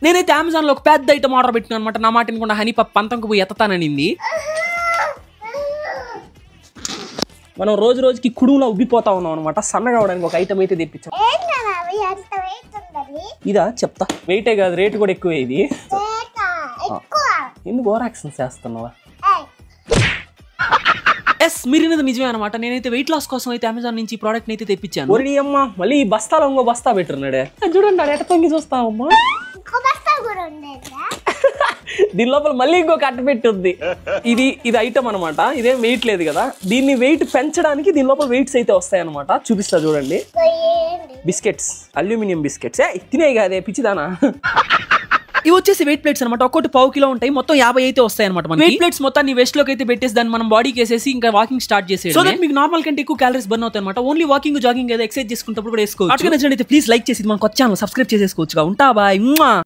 నేనైతే అమెజాన్ లో ఒక పెద్ద ఐటమ్ ఆర్డర్ పెట్టినా అనమాట. నా మాట వినకుండా హనీ పాప పంతంకు పోయి ఎత్తాననింది. మనం రోజు రోజుకి కుడుములా ఉబ్బిపోతా ఉన్నాం అనమాట. సన్నగా అవడానికి ఒక ఐటమ్ అయితే తెప్పించాం. ఇదా చెప్తా. వెయిటే కాదు, రేటు కూడా ఎక్కువ. ఇది ఎందుకు ఓవర్ యాక్షన్ చేస్తున్నావా? ఎస్, మీరినది నిజమే అనమాట. నేనైతే వెయిట్ లాస్ కోసం అయితే అమెజాన్ నుంచి ప్రోడక్ట్ అయితే తెప్పించాను. ఒరి అమ్మ, మళ్ళీ ఈ బస్తాలో ఇంకో బస్తా పెట్టున్నాడే. చూడండి ఎట్ట తొంగి చూస్తావమ్మా. దీని లోపల మళ్ళీ ఇంకొక అట్ట పెట్టుద్ది. ఇది ఐటమ్ అనమాట. ఇదేం వెయిట్ లేదు కదా. దీన్ని వెయిట్ పెంచడానికి దీని లోపల వెయిట్స్ అయితే వస్తాయి అనమాట. చూపిస్తా చూడండి. Biscuits, aluminium biscuits. తినే కాదే పిచ్చిదానా. ఇవి వచ్చేసి వెయిట్ ప్లేట్స్ అనమాట. ఒక్కొక్కటి 1/2 కిలో ఉంటాయి. మొత్తం 50 అయితే వస్తాయి అనమాట. వెయిట్ ప్లేట్స్ మొత్తాన్ని వెస్ట్ లోకి అయితే పెట్టేసి దాన్ని మనం బాడీకి వేసేసి ఇంకా వాకింగ్ స్టార్ట్ చేసేది. సో దట్ మీకు నార్మల్ కంటే ఎక్కువ క్యాలరీస్ బర్న్ అవుతాయి అనమాట. ఓన్లీ వాకింగ్, జాగింగ్ ఏదో ఎక్సర్సైజ్ చేసుకుంటప్పుడు కూడా వేసుకోవచ్చు. ప్లీజ్ లైక్ చేసి మన కొత్త ఛానల్ సబ్స్క్రైబ్ చేసేసుకోవచ్చు. ఉంటా బాయ్.